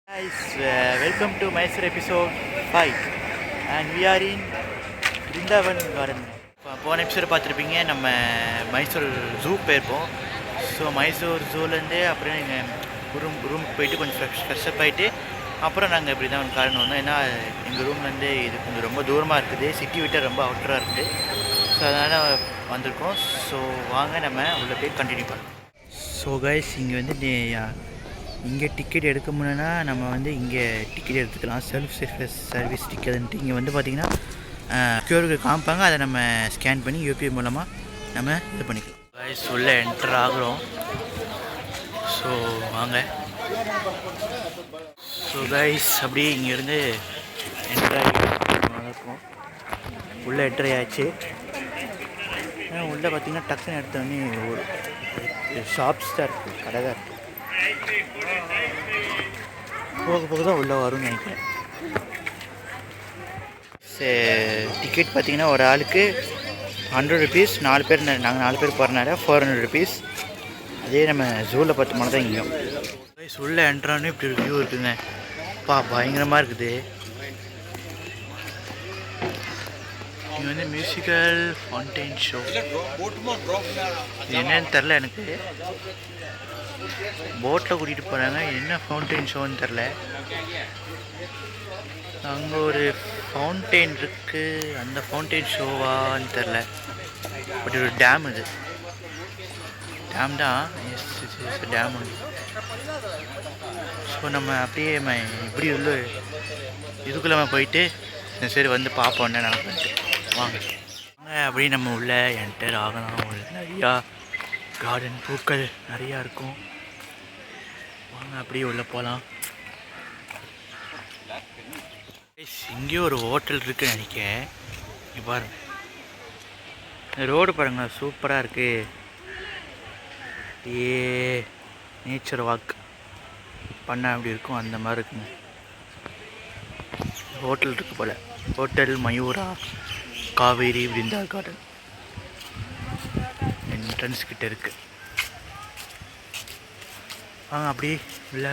Guys, welcome to Mysore episode 5 and we are in Vrindavan Garden. போன எபிசோட பார்த்துருப்பீங்க, நம்ம மைசூர் ஜூ போயிருப்போம். ஸோ மைசூர் ஜூலேருந்து அப்புறம் எங்கள் ரூமுக்கு போயிட்டு கொஞ்சம் ஃப்ரெஷ்அப் ஆகிட்டு அப்புறம் நாங்கள் இப்படி தான் காரணம் வந்தோம். ஏன்னா எங்கள் ரூம்லேருந்து இது கொஞ்சம் ரொம்ப தூரமாக இருக்குது, சிட்டி விட்டு ரொம்ப அவுட்டராக இருக்குது. ஸோ அதனால் வந்திருக்கோம். ஸோ வாங்க நம்ம உள்ள போய் கண்டினியூ பண்ணலாம். ஸோ கைஸ், இங்கே வந்து இங்கே டிக்கெட் எடுக்க முடியும்னா நம்ம வந்து இங்கே டிக்கெட் எடுத்துக்கலாம். செல்ஃப் சர்வீஸ் டிக்கெட்ன்ட்டு இங்கே வந்து பார்த்திங்கன்னா கியூஆர் காமிப்பாங்க, அதை நம்ம ஸ்கேன் பண்ணி யூபிஐ மூலமாக நம்ம இது பண்ணிக்கலாம். கைஸ் உள்ள என்டர் ஆகிறோம். ஸோ வாங்க. ஸோ கைஸ் அப்படியே இங்கேருந்து என்ட்ரு ஆகிருக்கும். உள்ளே என்ட்ரி ஆச்சு. உள்ளே பார்த்திங்கன்னா டக்குன்னு எடுத்தோடனே ஒரு ஷாப்ஸ் தான் இருக்குது, கடை தான் இருக்குது. போக போக தான் உள்ளே வரும்னு நினைக்கிறேன். டிக்கெட் பார்த்திங்கன்னா ஒரு ஆளுக்கு 100 ருபீஸ். 4 பேர், நாங்கள் 4 பேர் போகிறனால 400 ருபீஸ். அதே நம்ம ஜூவில் பார்த்த மாதிரி தான் இங்கேயும். உள்ளே என்ட்ரானே இப்படி ஒரு வியூ இருக்குதுங்க. பயங்கரமாக இருக்குது. இங்கே வந்து மியூசிக்கல் ஃபவுண்டைன் ஷோ. இது என்னன்னு தெரில, எனக்கு போட்டில் கூட்டிகிட்டு போகிறாங்க. என்ன ஃபவுண்டைன் ஷோன்னு தெரில. அங்கே ஒரு ஃபவுண்டைன் இருக்குது, அந்த ஃபவுண்டைன் ஷோவான்னு தெரில. பட் ஒரு டேம், இது டேம் தான். எஸ் டேம் ஒன்று. ஸோ நம்ம அப்படியே இப்படி உள்ள இதுக்குள்ளே நம்ம போயிட்டு சரி வந்து பார்ப்போம் என்ன நடக்குது. வாங்க அப்படியே நம்ம உள்ளே என்டர் ஆகலாம். நிறையா கார்டன், பூக்கள் நிறையா இருக்கும். வாங்க அப்படியே உள்ளே போகலாம். இங்கேயும் ஒரு ஹோட்டல் இருக்குன்னு நினைக்கிறேன். இங்கே பாருங்க, இந்த ரோடு பாருங்க, சூப்பராக இருக்குது. நேச்சர் வாக் பண்ண அப்படி இருக்கும், அந்த மாதிரி இருக்குங்க. ஹோட்டல் இருக்குது போல், ஹோட்டல் மயூரா காவேரி விருந்தா கார்டன் என்ட்ரன்ஸ் கிட்ட இருக்குது. வாங்க அப்படியே உள்ள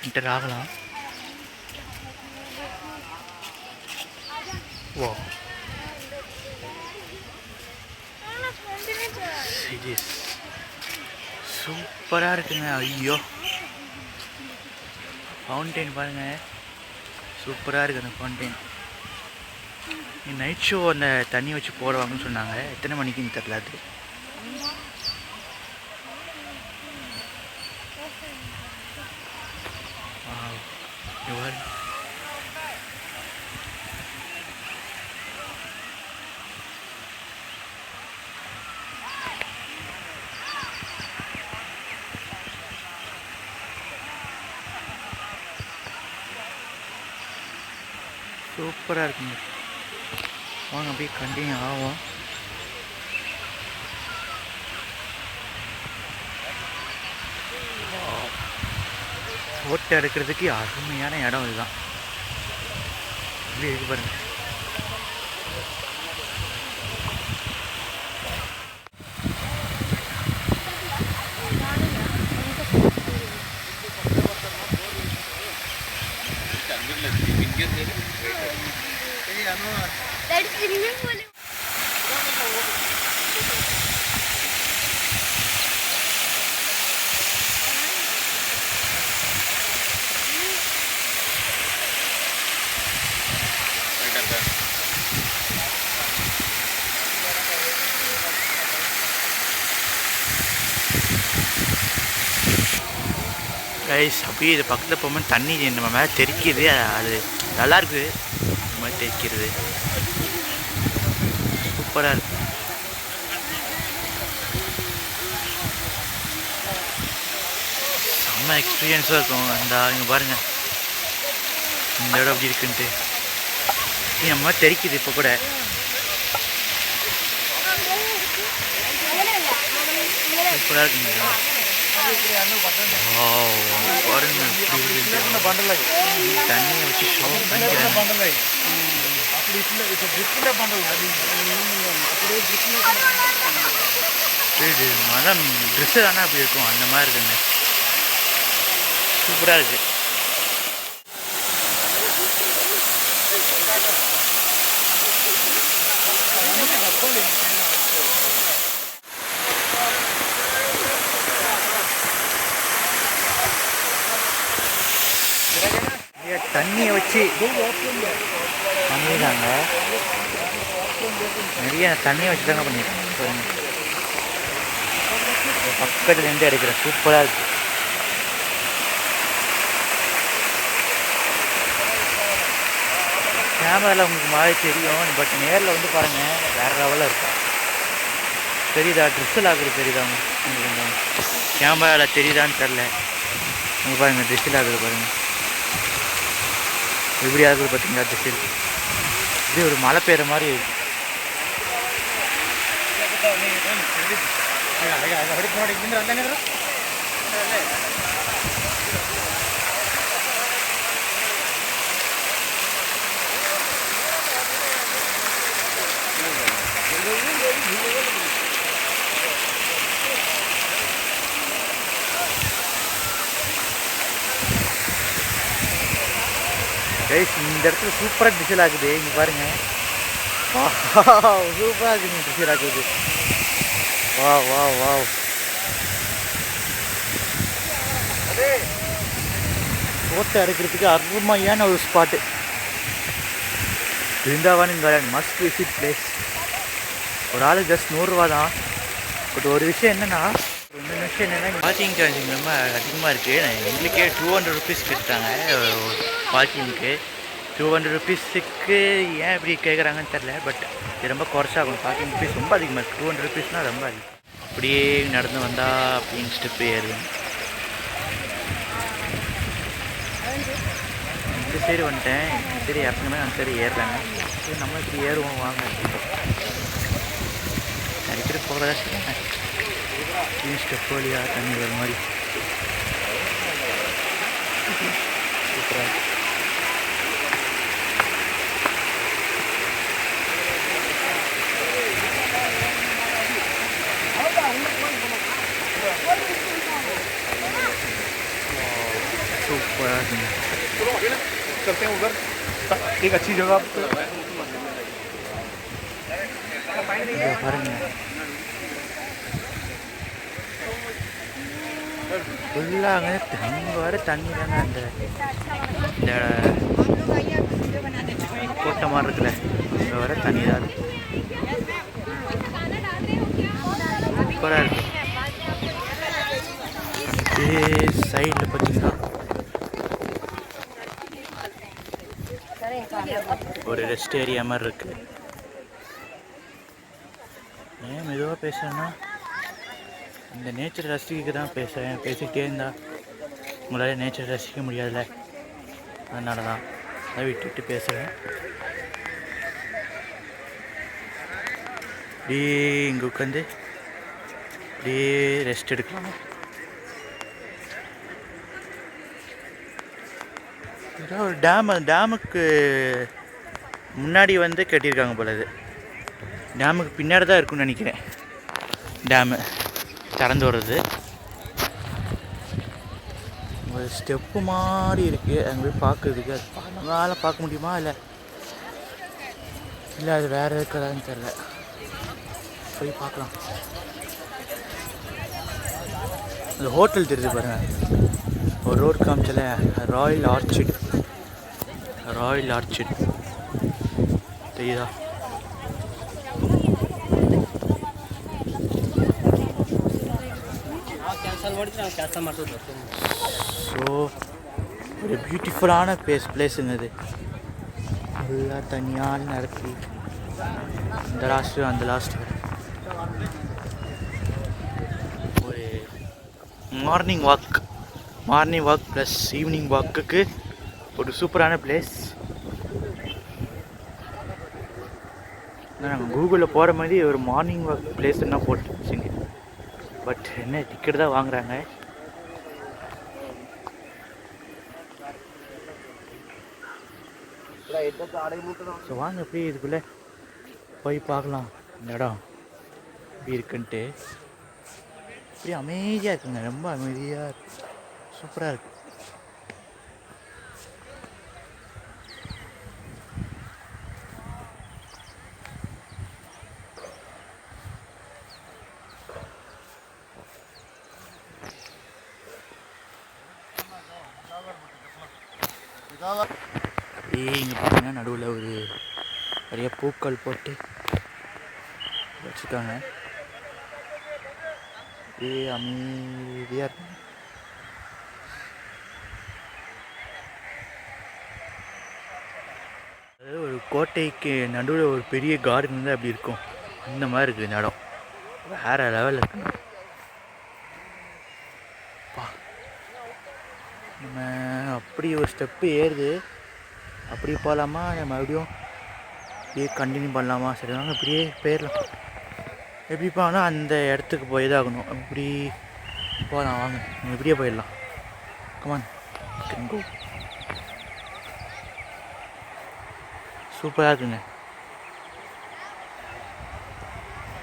என்டர் ஆகலாம். ஓ சூப்பராக இருக்குங்க. ஐயோ, ஃபவுண்டைன் பாருங்கள், சூப்பராக இருக்குது அந்த ஃபவுண்டைன். நைட் ஷோ அந்த தண்ணி வச்சு போடுவாங்கன்னு சொன்னாங்க. எத்தனை மணிக்குன்னு தெரில. அது சூப்பராக இருக்குங்க. வாங்க அப்படியே கண்டினியூ ஆகும். ஃபோட்டோ எடுக்கிறதுக்கு அருமையான இடம் இதுதான். இப்படி இருக்கு பாருங்க. கைஸ் அப்படியே இது பக்கத்தில் போகும்போது தண்ணி நம்ம மேலே தெரிக்கிறது, அது நல்லாயிருக்கு. இந்த மாதிரி தெரிக்கிறது சூப்பராக இருக்கு. செம்ம எக்ஸ்பீரியன்ஸாக இருக்கும். அந்த இங்கே பாருங்கள், இந்த இடம் அப்படி இருக்குன்ட்டு நம்ம தெரிக்குது. இப்போ கூட சூப்பராக இருக்குங்க. தண்ணியை வச்சு ஷோ பண்ணிக்கிறேன். மரம் ட்ரெஸ்ஸு தானே அப்படி இருக்கும், அந்த மாதிரி இருக்குங்க. சூப்பராக இருக்குது. தண்ணியை வச்சு பண்ணிடுறாங்க. நிறைய தண்ணியை வச்சு தாங்க பண்ணிடுறாங்க. பக்கத்துலேருந்து எடுக்கிற சூப்பராக இருக்குது. கேமராவில் உங்களுக்கு மாதிரி தெரியும், பட் நேரில் வந்து பாருங்கள் வேறு லெவலில் இருக்கும். தெரியுதா? ட்ரிஸ்ஸில் ஆகுது தெரியுதா உங்களுக்கு? கேமராவில் தெரியுதான்னு தெரில. நீங்கள் பாருங்கள் ட்ரிஸ்ஸில் ஆகுது பாருங்கள், எப்படி ஆகுது பார்த்தீங்களா? ட்ரிஸ்ஸில் இப்படி ஒரு மழை பெய்கிற மாதிரி இருக்குது. இந்த இடத்துல சூப்பராக டிசைல் ஆகுது. இங்கே பாருங்கள், சூப்பராக இருக்குங்க டிசைல் ஆகுது. வா வா வா, ஃபோட்டோ எடுக்கிறதுக்கு அருமையான ஒரு spot. Brindavan garden must visit place. ஒரு ஆளுக்கு ஜஸ்ட் 100 ரூபா தான். பட் ஒரு விஷயம் என்னென்னா, பார்க்கிங் சார்ஜிங் ரொம்ப அதிகமாக இருக்குது. எங்களுக்கே 200 ருபீஸ் கேட்டாங்க பார்க்கிங்க்கு. 200 ருபீஸுக்கு ஏன் இப்படி கேட்குறாங்கன்னு தெரில. பட் இது ரொம்ப குறைச்சாகணும். பார்க்கிங் ஃபீஸ் ரொம்ப அதிகமாக இருக்குது. 200 ருபீஸ்னால் ரொம்ப அதிகம். அப்படியே நடந்து வந்தால் அப்படின்னு ஸ்டெப்பு ஏறுவேன். இந்த சைடு வந்துட்டேன். இந்த சைடு இறங்குமே அந்த சைடு ஏறுறாங்க. சரி நம்ம இப்படி ஏறுவோம் வாங்க. நிறைய பேர் போகிறதா சொல்லுங்க. ஸ்டெப் வழியாக தண்ணி வர மாதிரி சூப்பராக. சூப்பராக இருக்குங்க. பாருங்க ஃபுல்லாக அங்கே வர தண்ணி தானே. அந்த கோட்டை மாதிரி இருக்குல்ல, அங்கே வர தண்ணி தான். சூப்பராக இருக்கு. சைடில் பார்த்தீங்கன்னா ஒரு ரெஸ்ட் ஏரியா மாதிரி இருக்குது. ஏன் மெதுவாக பேசுகிறேன்னா, இந்த நேச்சர் ரசிக்க தான் பேசுகிறேன். பேசிக்கிட்டே இருந்தால் உங்களால் நேச்சர் ரசிக்க முடியாதுல்ல, அதனால தான் அதை விட்டு பேசுகிறேன். அப்படியே இங்கே உட்காந்து அப்படியே ரெஸ்ட் எடுக்கலாம். ஏதாவது ஒரு டேமுக்கு முன்னாடி வந்து கட்டியிருக்காங்க போல. இது டேமுக்கு பின்னாடி தான் இருக்குன்னு நினைக்கிறேன். டேமு திறந்து வர்றது ஒரு ஸ்டெப்பு மாதிரி இருக்குது. அங்கே போய் பார்க்குறதுக்கு அது நம்மளால் பார்க்க முடியுமா இல்லை அது வேறு இருக்கிறதான்னு தெரில. போய் பார்க்கலாம். அந்த ஹோட்டல் தெரியுது பாருங்கள், ஒரு ரோடு காமிச்சல, ராயல் ஆர்ச்சிட் தெரியுதா? ஸோ ஒரு பியூட்டிஃபுல்லான பிளேஸுங்க இது. ஃபுல்லாக தனியாக நடத்தி இந்த லாஸ்ட்டு அந்த லாஸ்ட்டு ஒரு மார்னிங் வாக் ப்ளஸ் ஈவினிங் வாக்குக்கு ஒரு சூப்பரான பிளேஸ். நாங்கள் கூகுளில் போகிற மாதிரி ஒரு மார்னிங் வாக் பிளேஸ்ன்னா போட்டு வச்சுங்க. பட் என்ன டிக்கெட் தான் வாங்குறாங்க. ஸோ வாங்க எப்படி இதுக்குள்ளே போய் பார்க்கலாம் இந்த இடம் எப்படி இருக்குன்ட்டு. இப்படி அமைதியாக இருக்குங்க, ரொம்ப அமைதியாக இருக்கு, சூப்பராக இருக்குது. இங்கே பார்த்தீங்கன்னா நடுவில் ஒரு நிறைய பூக்கள் போட்டு வச்சுருக்காங்க. அமைதியாக இருக்கும். அதாவது ஒரு கோட்டைக்கு நடுவில் ஒரு பெரிய கார்டன் வந்து அப்படி இருக்கும். இந்த மாதிரி இருக்குது இந்த இடம். வேறு லெவலில் இருக்குங்க. நம்ம அப்படி ஒரு ஸ்டெப்பு ஏறுது, அப்படி போகலாமா நம்ம மறுபடியும் இப்படியே கண்டினியூ பண்ணலாமா? சரி வாங்க இப்படியே போயிடலாம். எப்படி போனால் அந்த இடத்துக்கு போய் தான் ஆகணும். இப்படி போகலாம் வாங்க, நம்ம இப்படியே போயிடலாம். Come on. சூப்பராக இருக்குங்க.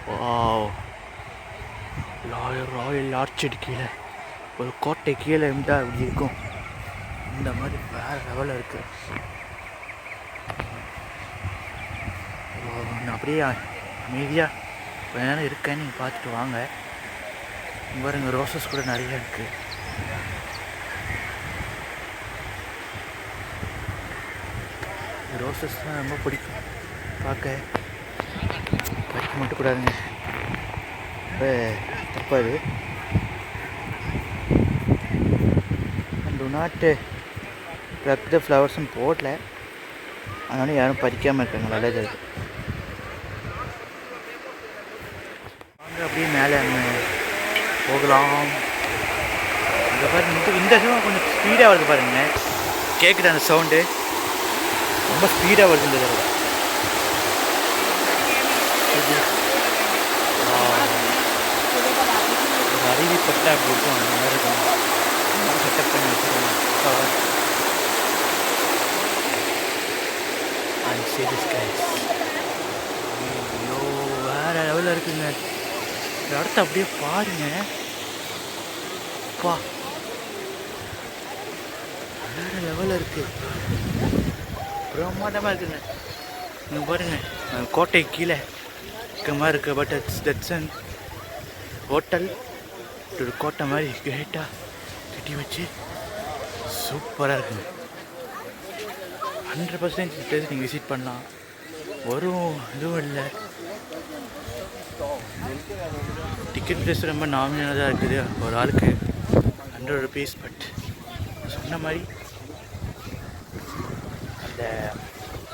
வாவ், ராயல் ஆர்ச்சர்டு கீழே ஒரு கோட்டை கீழே இருந்தால் அப்படி இருக்கும். இந்த மாதிரி வேறு லெவலில் இருக்குது. நான் அப்படியே அமைதியாக கொஞ்ச நேரம் இருக்கேன்னு நீங்கள் பார்த்துட்டு வாங்க. பாருங்க ரோசஸ் கூட நிறைய இருக்குது. ரோசஸ் தான் ரொம்ப பிடிக்கும் பார்க்க. பறிக்க மட்டும் கூடாதுங்க, ரொம்ப தப்பாது. do not pluck the flowers போடல, அதனால யாரும் பறிக்காமல் இருக்காங்க. நல்லது இருக்குது. வாங்க அப்படியே மேலே போகலாம். இந்த பாருங்க, இந்த சவுண்ட் கொஞ்சம் ஸ்பீடாக வருது பாருங்க. கேட்குது அந்த சவுண்டு ரொம்ப ஸ்பீடாக வருது இந்த தடவை. ஒரு அருவி பட்டா அப்படி இருக்கும், அந்த மாதிரி இருக்கும். செட்டப் பண்ணி வச்சுருக்கோம். ஐயோ வேறு லெவலில் இருக்குங்க இந்த இடத்த. அப்படியே பாருங்க, அப்பா வேறு லெவலில் இருக்குது. பிரமாண்டமாக இருக்குங்க. நீங்கள் பாருங்கள் கோட்டை கீழே இருக்க மாதிரி இருக்குது. But that's an hotel. ஒரு கோட்டை மாதிரி கிரேட்டாக கட்டி வச்சு சூப்பராக இருக்குங்க. 100% பிளேஸ் நீங்கள் விசிட் பண்ணலாம். வரும் இதுவும் இல்லை. டிக்கெட் ப்ரைஸ் ரொம்ப நாமினலாக தான் இருக்குது. ஒரு ஆளுக்கு 100 rupees. பட் சொன்ன மாதிரி அந்த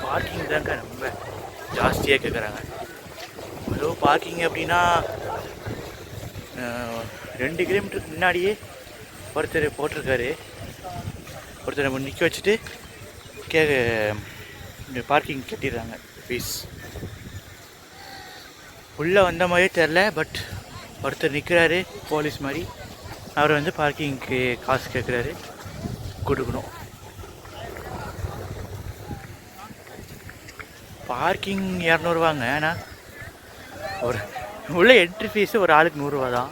பார்க்கிங் தாங்க ரொம்ப ஜாஸ்தியாக கேட்குறாங்க. அதுவும் பார்க்கிங் அப்படின்னா 2 கிலோமீட்டருக்கு முன்னாடியே ஒருத்தர் போட்டிருக்காரு. ஒருத்தர் நம்ம நிற்க வச்சுட்டு பார்க்கிங் கட்டிடுறாங்க ஃபீஸ். உள்ளே வந்த மாதிரியே தெரில, பட் ஒருத்தர் நிற்கிறாரு போலீஸ் மாதிரி. அவர் வந்து பார்க்கிங்க்கு காசு கேட்குறாரு, கொடுக்கணும். பார்க்கிங் 200 ரூபாங்க. ஆனால் ஒரு உள்ள என்ட்ரி ஃபீஸு ஒரு ஆளுக்கு 100 ரூபா தான்.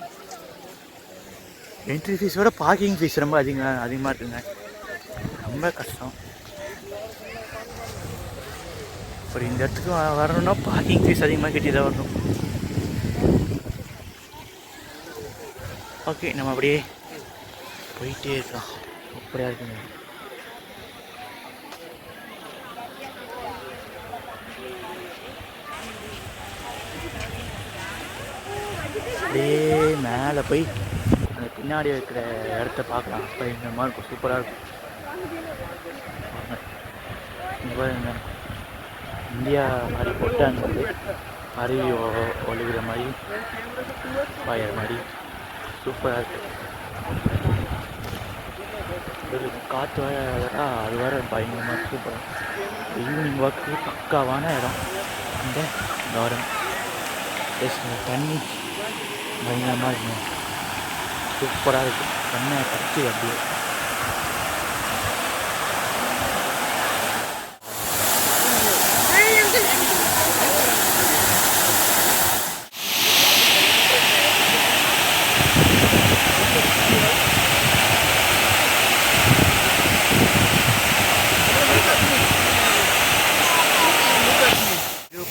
என்ட்ரி ஃபீஸோட பார்க்கிங் ஃபீஸ் ரொம்ப அதிகமாக இருக்குங்க. ரொம்ப கஷ்டம். அப்புறம் இந்த இடத்துக்கு வரணுன்னா பார்க்கிங் ஃபீஸ் அதிகமாக கட்டி தான் வரணும். ஓகே, நம்ம அப்படியே போயிட்டே இருக்கலாம். சூப்பராக இருக்குங்க. அப்படியே மேலே போய் அந்த பின்னாடி இருக்கிற இடத்த பார்க்கலாம். அப்போ இந்த மாதிரி இருக்கும், சூப்பராக இருக்கும். பாருங்க, இந்தியா மாதிரி போட்டு அங்கே வந்து அருவி ஒழுகிற மாதிரி பாயிற மாதிரி சூப்பராக இருக்குது. காற்று வர அது வர பயங்கரமாக சூப்பராக. ஈவினிங் வாக்கு பக்காவான இடம் இந்த கார்டன். தண்ணி பயங்கரமாக இருக்குங்க, சூப்பராக இருக்குது. தண்ணியை கட்டி அப்படியே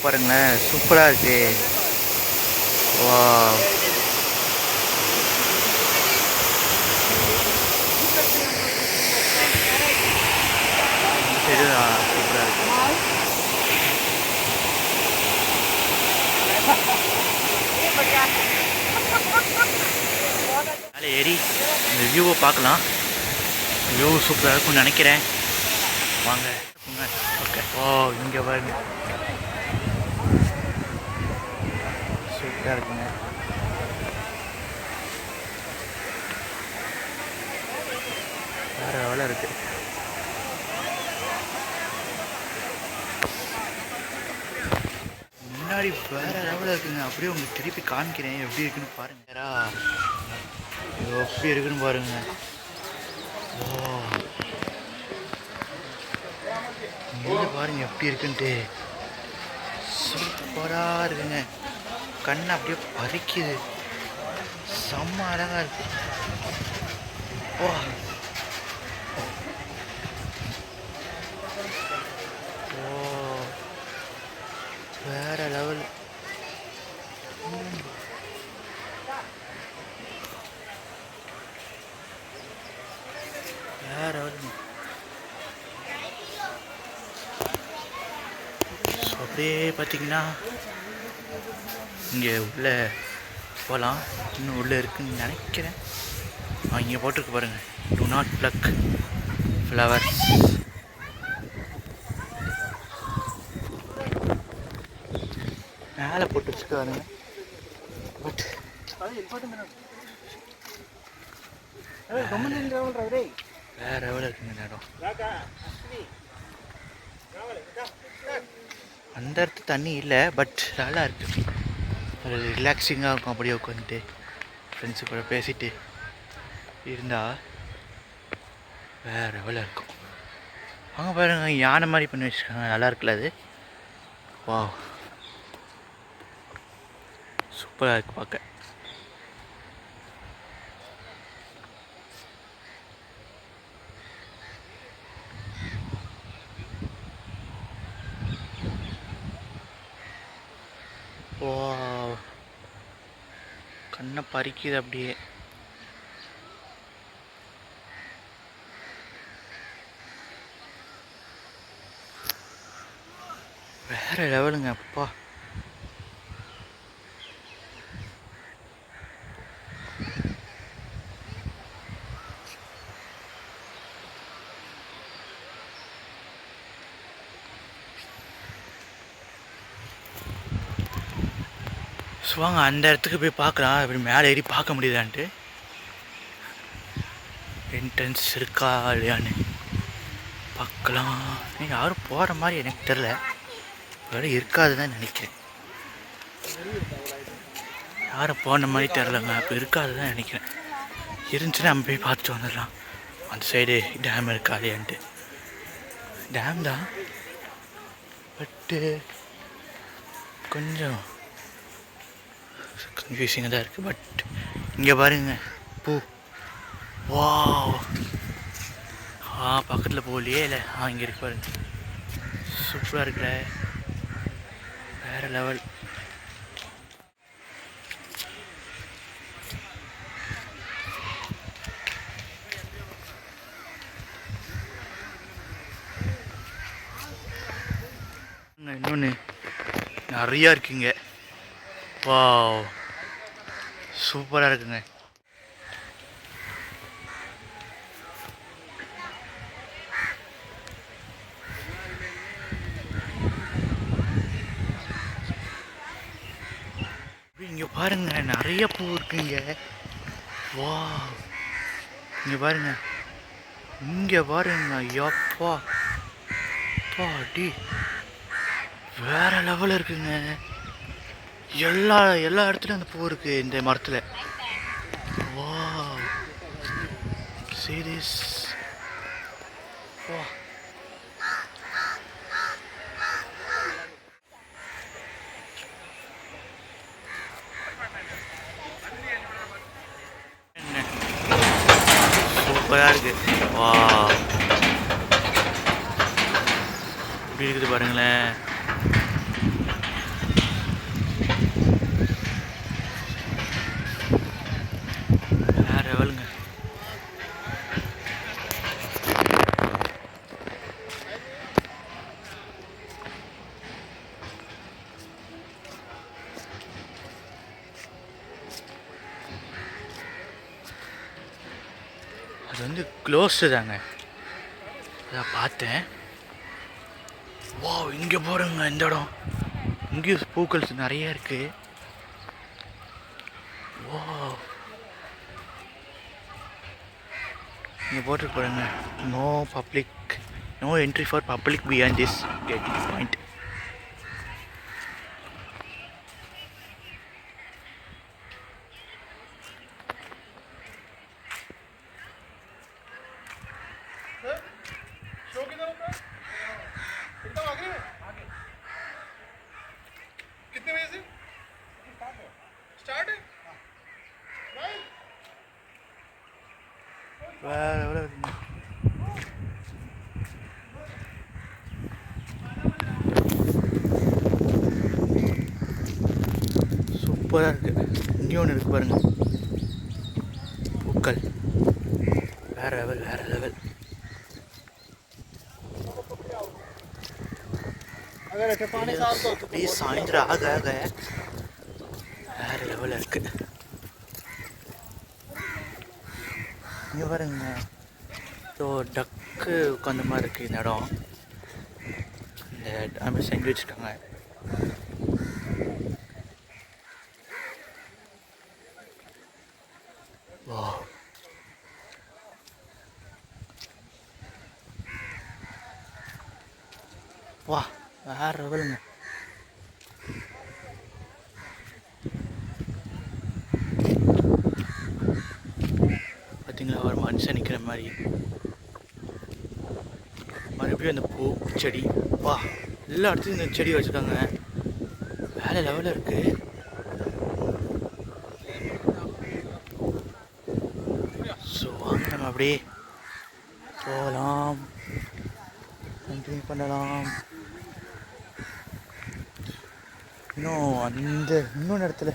பாருங்களேன், சூப்பராக இருக்கு. வா, சைடும் சூப்பராக இருக்குது. மேலே ஏறி இந்த வியூவை பார்க்கலாம். வியூ சூப்பராக இருக்கும்னு நினைக்கிறேன். வாங்க. ஓகே. ஓ, இங்கே பாருங்க, சூப்பராக இருக்குங்க. வேறு எவ்வளோ இருக்குது. முன்னாடி வேறு லெவலில் இருக்குங்க. அப்படியே உங்களுக்கு திருப்பி காமிக்கிறேன் எப்படி இருக்குன்னு பாருங்க. எப்படி இருக்குன்னு பாருங்க. ஓ, இங்கே பாருங்க எப்படி இருக்குன்ட்டு. சூப்பராக இருக்குங்க. கண்ணை அப்படியே பறிக்குது. செம்ம அழகாக இருக்கு. ஓ, வேற லெவல். வேற லெவல். அப்படியே பார்த்தீங்கன்னா இங்கே உள்ள போகலாம். இன்னும் உள்ளே இருக்குன்னு நினைக்கிறேன். இங்கே போட்டிருக்கு பாருங்கள், டு நாட் பிளக் ஃப்ளவர்ஸ். மேலே போட்டு வச்சுக்காருங்க. பட் வேற எவ்வளோ இருக்குங்க நேரம். அந்த இடத்து தண்ணி இல்லை, பட் நல்லா இருக்குது. ஒரு ரிலாக்ஸிங்காக இருக்கும். அப்படியே உட்காந்துட்டு ஃப்ரெண்ட்ஸு கூட பேசிட்டு இருந்தால் வேறு எவ்வளோ இருக்கும். அங்கே பாருங்க, யானை மாதிரி பண்ணி வச்சுருக்காங்க. நல்லா இருக்குல்ல அது. வா, சூப்பராக இருக்குது பார்க்க. வா, கண்ணை பறிக்குது அப்படியே. வேற லெவலுங்க. அப்பா, ஸோ வாங்க அந்த இடத்துக்கு போய் பார்க்கலாம். இப்படி மேலே ஏறி பார்க்க முடியுதான்ட்டு. என்ட்ரன்ஸ் இருக்கா இல்லையான்னு பார்க்கலாம். யாரும் போகிற மாதிரி எனக்கு தெரில. வேறு இருக்காதுதான் நினைக்கிறேன். யாரும் போன மாதிரி தெரிலங்க. அப்போ இருக்காதுதான் நினைக்கிறேன். இருந்துச்சுன்னா நம்ம போய் பார்த்துட்டு வந்துடலாம். அந்த சைடு டேம் இருக்கா இல்லையான்ட்டு. டேம் தான், பட்டு கொஞ்சம் கன்ஃபியூசிங்காக தான் இருக்குது. பட் இங்கே பாருங்க, பூ. வா, பக்கத்தில் போகலையே. இல்லை, இங்கே இருக்கு பாருங்க. சூப்பராக இருக்குல்ல, வேறு லெவல். இன்னொன்று நிறையா இருக்குங்க. வா, சூப்பராக இருக்குங்க. இங்கே பாருங்க, நிறைய பூ இருக்குங்க. வா, இங்கே பாருங்க, இங்கே பாருங்க. ஐயாப்பா, அடி வேற லெவலில் இருக்குங்க. எல்லா இடத்துலையும் அந்த பூ இருக்குது இந்த மரத்தில். வா, சீரியஸ். வா, சூப்பராக இருக்குது. வா, எப்படி இருக்குது பாருங்களேன். வேற லெவலுங்க. வந்து க்ளோஸ்டு தாங்க. அதான் பார்த்தேன். வா, இங்கே போகிறோங்க இந்த இடம். இங்கேயும் பூக்கள் நிறைய இருக்குது. ஓ, இங்கே போட்டு போகிறேங்க. No public, no entry for public beyond this gate point. कितने बजे से स्टार्ट है? வேறு எவ்வளோ இருக்குங்க. சூப்பராக இருக்குது. இங்கேயும் ஒன்று இருக்குது பாருங்கள், பூக்கள். வேறு லெவல், வேறு லெவல். அப்படியே சாயந்தரம் ஆக ஆக வேறு லெவலில் இருக்குது. இங்கே பாருங்க, ஸோ டக்கு உட்காந்த மாதிரி இருக்குது இந்த இடம். இந்த நம்ம செஞ்சு வச்சுருக்காங்க. வா, வா, வேறு லெவலுங்க. பார்த்தீங்களா, ஒரு மனுஷன் நிற்கிற மாதிரி. மறுபடியும் அந்த பூ செடி. வா, எல்லா இடத்துலையும் இந்த செடி வச்சுருக்காங்க. வேறு லெவலில் இருக்குது. ஸோ வாங்க நம்ம அப்படியே போகலாம், கண்டினியூ பண்ணலாம். இன்னொன்று இடத்துல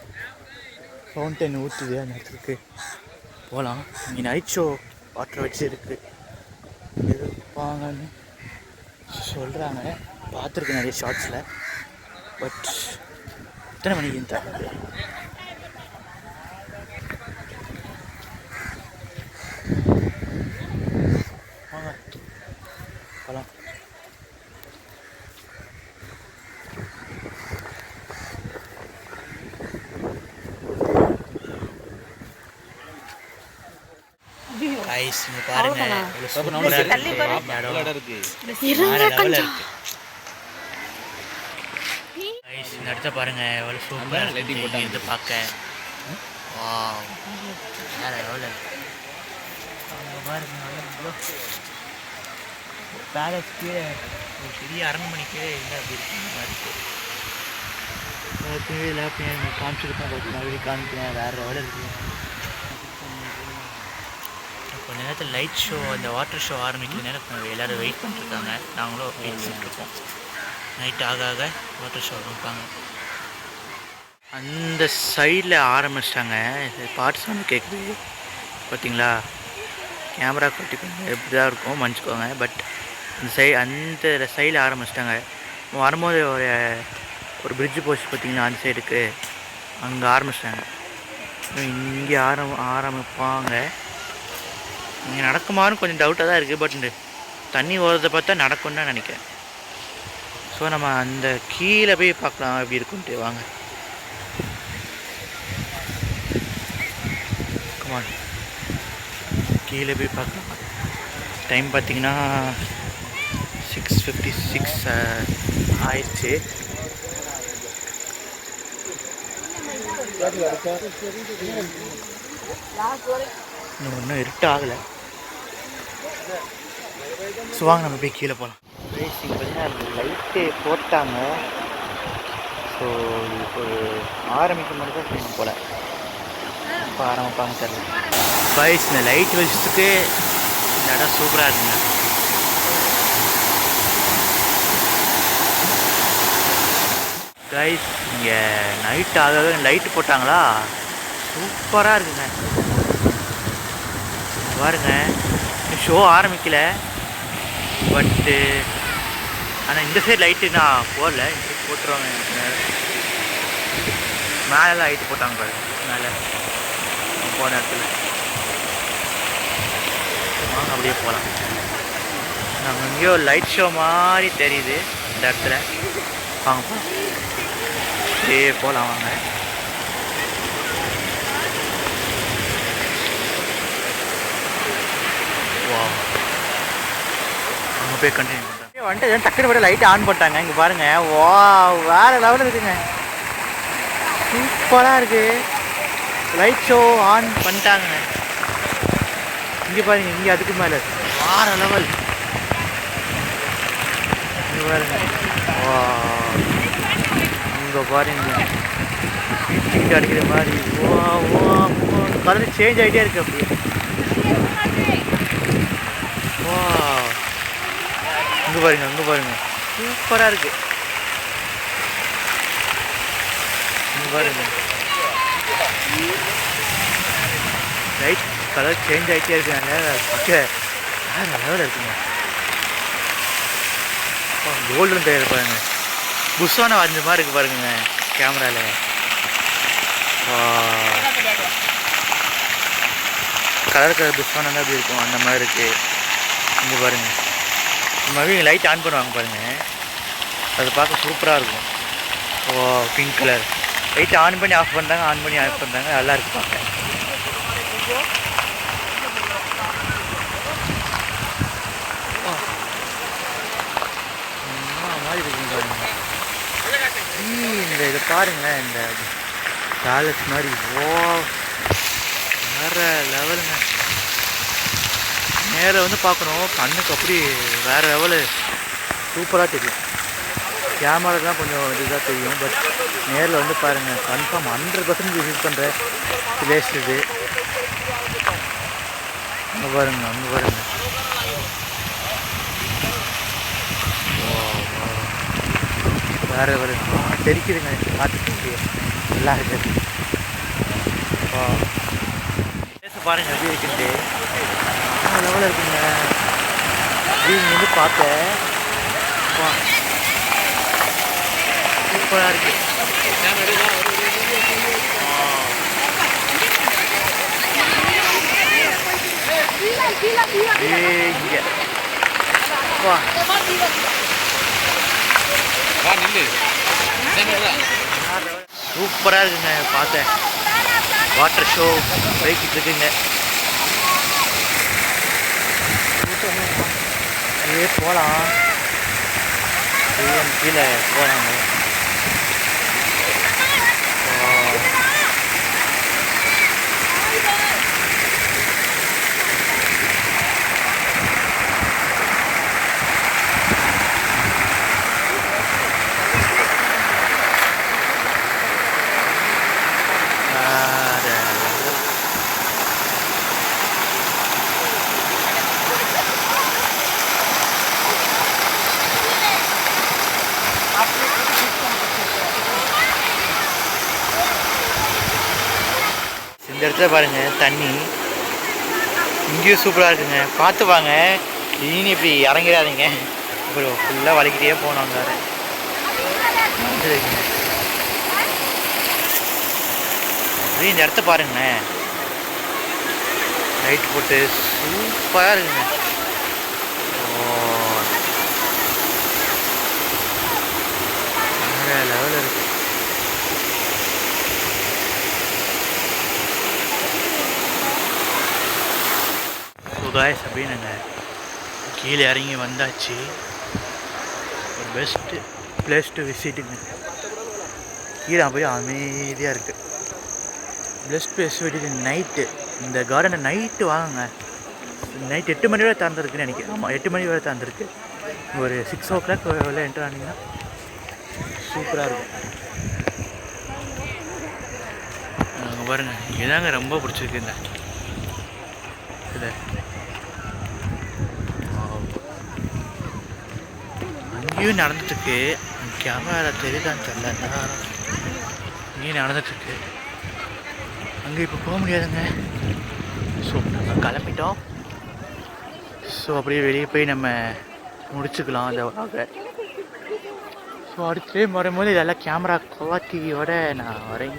ஃபவுண்டைன் ஊற்றுது, அந்த இடத்துக்கு போகலாம். இங்கே நைட் ஷோ வாட்டர் வச்சு இருக்குது இருப்பாங்கன்னு சொல்கிறாங்க. பார்த்துருக்கேன் நிறைய ஷார்ட்ஸில். பட் எத்தனை மணிக்குன்னு தெரியல. வாங்க போகலாம். ஐஸ் பாருங்க, நடத்த பாருங்க எவ்வளோ சூப்பராக லைட்டிங் போட்டாங்க இது பார்க்க. வாவ், வேற எவ்வளோ பாருங்க. பேலஸ் கீழே ஒரு பெரிய அரண்மனை கீழே இருந்தால் அப்படி இருக்கு மாதிரி இருக்குது. எல்லாத்தையும் காமிச்சிருக்கேன், மறுபடியும் காமிக்கிறேன். வேறு எவ்வளோ இருக்குது. கொஞ்ச நேரத்தில் லைட் ஷோ, அந்த வாட்டர் ஷோ ஆரம்பிக்கிற நேரம் எல்லோரும் வெயிட் பண்ணிட்டுருக்காங்க. நாங்களும் வெயிட் பண்ணிட்டுருக்கோம். நைட் ஆக ஆக வாட்டர் ஷோ ஆரம்பிப்பாங்க. அந்த சைடில் ஆரம்பிச்சிட்டாங்க. பாட்டு சவுண்ட் கேட்குது பார்த்தீங்களா. கேமரா கட்டி கொஞ்சம் எப்படி தான் இருக்கும் மன்னிச்சிக்கோங்க. பட் அந்த சைடில் ஆரம்பிச்சிட்டாங்க. வரும்போது ஒரு பிரிட்ஜு போச்சு பார்த்தீங்களா, அந்த சைடுக்கு அங்கே ஆரம்பிச்சிட்டாங்க. இங்கே ஆரம்பிப்பாங்க. இங்கே நடக்குமான்னு கொஞ்சம் டவுட்டாக தான் இருக்குது. பட் தண்ணி ஓடுறதை பார்த்தா நடக்கும்னு தான் நினைக்கிறேன். ஸோ நம்ம அந்த கீழே போய் பார்க்கலாம் எப்படி இருக்குன்ட்டு. வாங்க, கமான், கீழே போய் பார்க்கலாம். டைம் பார்த்திங்கன்னா 6:56 ஆயிடுச்சு. இன்னும் இருட்டு ஆகலை. ஸோ வாங்க நம்ம போய் கீழே போகலாம். ரேசிங் பார்த்தீங்கன்னா லைட்டு போட்டாங்க. ஸோ இப்போ ஆரம்பிக்க மட்டும் தான் செய்யணும் போல். இப்போ ஆரம்பிப்பாங்க தெரியல. பாய்ஸ், இந்த லைட் வச்சதுக்கு இந்த இடம் சூப்பராக இருக்குங்க. கைஸ், இங்கே நைட் ஆக லைட்டு போட்டாங்களா, சூப்பராக இருக்குங்க. பாருங்க, ஷோ ஆரம்பிக்கல. பட்டு ஆனால் இந்த சைடு லைட்டு நான் போடல, இந்த சைடு போட்டுருவாங்க. மேலே லைட்டு போட்டாங்க பாருங்க, மேலே போன இடத்துல. வாங்க அப்படியே போகலாம். நம்ம எங்கேயோ லைட் ஷோ மாதிரி தெரியுது இந்த இடத்துல. வாங்க போகலாம், அப்படியே போகலாம் வாங்க. வா, அங்கே போய் கண்டினியூ பண்ணுறேன். வந்துட்டு டக்குனு விட லைட் ஆன் பண்ணிட்டாங்க. இங்கே பாருங்கள், வா வேறு லெவலில் இருக்குங்க, சூப்பராக இருக்குது. லைட் ஷோ ஆன் பண்ணிட்டாங்க. இங்கே பாருங்க, இங்கே அதுக்கு மேலே வேறு லெவல். இங்கே பாருங்க, வா இங்கே பாருங்க, டிக்கெட் அடிக்கிற மாதிரி. வா வா, கலர் சேஞ்ச் ஆகிட்டே இருக்கு அப்படியே. வா, இங்கே பாருங்க, அங்கே பாருங்க, சூப்பராக இருக்கு. இங்கே பாருங்க, லைட் கலர் சேஞ்ச் ஆகிட்டே இருக்காங்க. பார்க்க வேறு லெவலில் இருக்குங்க. கோல்டன் டயர் பாருங்க, புஷ்வான வரைஞ்ச மாதிரி இருக்கு பாருங்க கேமராவில். கலர் கலர் புஷ்வானா தான் அப்படி இருக்கும், அந்த மாதிரி இருக்குது. இங்கே பாருங்க, மறுபடியும் லைட் ஆன் பண்ணுவாங்க பாருங்கள், அது பார்க்க சூப்பராக இருக்கும். ஓ, பிங்க் கலர் லைட் ஆன் பண்ணி ஆஃப் பண்ணுறாங்க, ஆன் பண்ணி ஆஃப் பண்ணுறாங்க, நல்லா இருக்கு பார்க்க. மாதிரி இருக்குங்க பாருங்க. இந்த இதை பாருங்களேன், இந்த பேலஸ் மாதிரி. ஓ, வேற லெவலுங்க. நேரில் வந்து பார்க்கணும், கண்ணுக்கு அப்படி வேறு லெவலு சூப்பராக தெரியும். கேமராலாம் கொஞ்சம் இதுதான் தெரியும், பட் நேரில் வந்து பாருங்கள், கன்ஃபார்ம் 100% விசிட் பண்ணுற பிளேஸ் இது. அங்கே பாருங்க, அங்கே பாருங்க, வேறு வருங்க, தெரிக்குதுங்க பார்த்துட்டு நல்லா இருக்குது. பேச பாருங்க எப்படி இருக்குன்ட்டு, லெவலில் இருக்குங்க. இங்கே வந்து பார்த்தேன், சூப்பராக இருக்கு. இங்கே வா, சூப்பராக இருக்குங்க. பார்த்தேன், வாட்டர் ஷோ போய்கிட்டு இருக்குங்க. அப்படியே போகலாம், கீழே போகலாங்க. இந்த இடத்துல பாருங்கள் தண்ணி, இங்கேயும் சூப்பராக இருக்குங்க. பார்த்து வாங்க, இனி இப்படி இறங்கிடாதீங்க, இப்போ ஃபுல்லாக வலிக்கிட்டே போனோம். வேறு இந்த இடத்த பாருங்களேன், லைட் போட்டு சூப்பராக இருக்குங்க. வேறு லெவலில் இருக்கு. காய்ஸ், அப்படியே நாங்கள் கீழே இறங்கி வந்தாச்சு. ஒரு பெஸ்ட்டு பிளேஸ் டு விசிட்டுங்க. கீழே போய் அமைதியாக இருக்குது. Best place visit night. இந்த கார்டனை நைட்டு வாங்குங்க. நைட் 8 மணி வரை திறந்துருக்குன்னு நினைக்கிறேன். ஆமாம், 8 மணி வரை திறந்துருக்கு. ஒரு 6 o'clock என்ட்ரு ஆனீங்கன்னா சூப்பராக இருக்கும். அங்கே பாருங்கள், இதாங்க ரொம்ப பிடிச்சிருக்கு. இந்த இதை அங்கேயும் நடந்துட்டுருக்கு. கேமரா தெரியுதான்னு தெரியல, இங்கேயும் நடந்துட்டுருக்கு. அங்கே இப்போ போக முடியாதுங்க. ஸோ நாங்கள் கிளம்பிட்டோம். ஸோ அப்படியே வெளியே போய் நம்ம முடிச்சுக்கலாம் அந்த vlog. ஸோ அடுத்த டைம் வரும்போது இதெல்லாம் கேமரா குவாலிட்டியோட நான் வரேன்.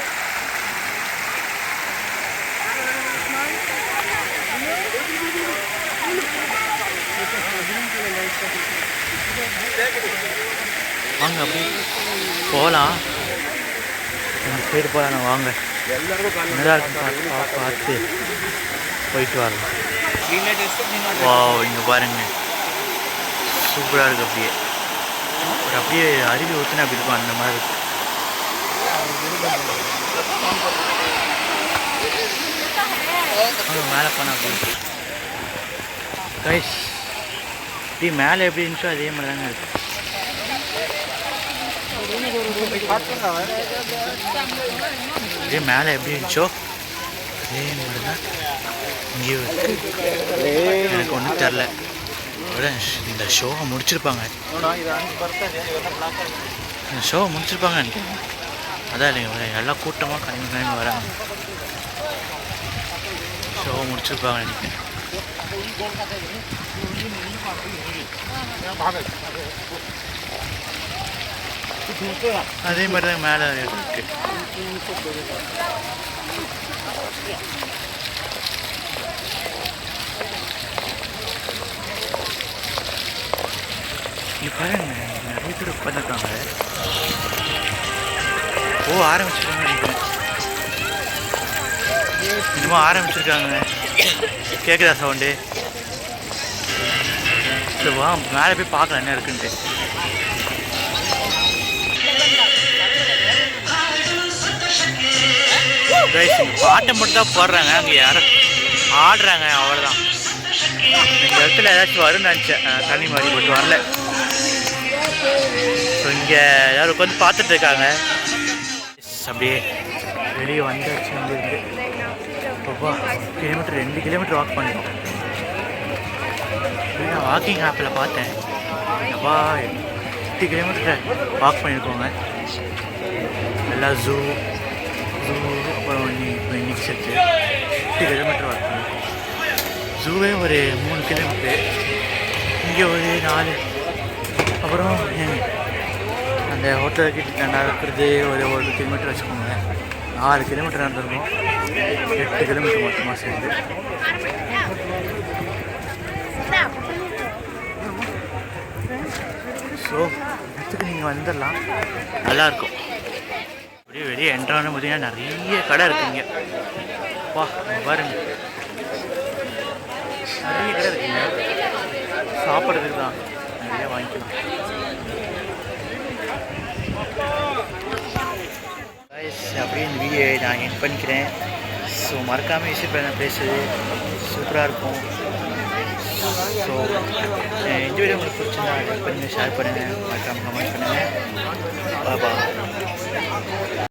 அப்படி போகலாம். இந்த சைடு போகலாம், வாங்க. நல்லா இருக்கும், பார்த்து போயிட்டு வரலாம். வா, இங்கே பாருங்க, சூப்பராக இருக்குது. அப்படியே அருவி ஊற்றுனா அப்படி இருக்கும், அந்த மாதிரி இருக்கு. மேலே போனால் அப்படி கைஸ், இப்படி மேலே எப்படி இருந்துச்சோ அதே மாதிரி தாங்க இருக்கு. இதே மேலே எப்படி இருந்துச்சோ அதே மாதிரி தான் இங்கேயும் இருக்கு. எனக்கு ஒன்றும் தெரில, இந்த ஷோவை முடிச்சிருப்பாங்க. இந்த ஷோவை முடிச்சிருப்பாங்க நினைக்கிறேன். அதான் இல்லைங்க, எல்லாம் கூட்டமாக கிளம்பி வராங்க. ஷோவை முடிச்சிருப்பாங்க நினைக்கிறேன். அதே மாதிரி தான் மேலே இருக்கு. இங்கே பாருங்க, நிறைய பேர் உட்காந்துருக்காங்க. ஆரம்பிச்சிருக்காங்க நினைக்கிறேன். இன்னமும் ஆரம்பிச்சிருக்காங்க. கேட்குதா சவுண்டு? சரி வா, மேலே போய் பார்க்கலாம் என்ன இருக்குன்ட்டு. பாட்டை மட்டும் தான் போடுறாங்க, அங்கே யாரும் ஆடுறாங்க, அவ்வளோதான். இந்த இடத்துல ஏதாச்சும் வரும்னு நினச்சேன், தண்ணி மாதிரி போட்டு வரல. ஸோ இங்கே யாரும் உட்காந்து பார்த்துட்டு இருக்காங்க. அப்படியே வெளியே வந்தாச்சு. இங்கேருந்து ரொம்ப கிலோமீட்டர் 2 கிலோமீட்டர் வாக் பண்ணிட்டோம். நான் வாக்கிங் ஆப்பில் பார்த்தேன், அப்பா 8 கிலோமீட்டர் வாக் பண்ணியிருக்கோங்க. எல்லாம் ஜூ அப்புறம் இன்னைக்கு சேர்த்து 8 கிலோமீட்டர் வாக் பண்ணியிருக்கோம். ஜூவே ஒரு 3 கிலோமீட்டரு, இங்கே ஒரு 4, அப்புறம் அந்த ஹோட்டலுக்கு நடக்கிறது ஒரு 1 கிலோமீட்டர் வச்சுக்கோங்க. 4 கிலோமீட்டர் நடந்திருக்கும், 8 கிலோமீட்டர் மொத்தமாக சேர்ந்து. ஸோ இடத்துக்கு நீங்கள் வந்துடலாம், நல்லாயிருக்கும். அப்படியே வெளியே என்ட்ரான பார்த்தீங்கன்னா நிறைய கடை இருக்குங்க. வா பாருங்க, நிறைய கடை இருக்குங்க. சாப்பிட்றதுக்கு தான் நிறைய வாங்கிக்கலாம். அப்படியே இந்த வீடியோ நான் என் பண்ணிக்கிறேன். ஸோ மறக்காமல் விசிட் பண்ண பிளேஸு சூப்பராக இருக்கும். ஸோ இந்த வீடியோ உங்களுக்கு பிடிச்சிருந்தா லைக் பண்ணுங்கள், ஷேர் பண்ணுங்கள், மறக்காமல் கமெண்ட் பண்ணுங்கள். பாய்.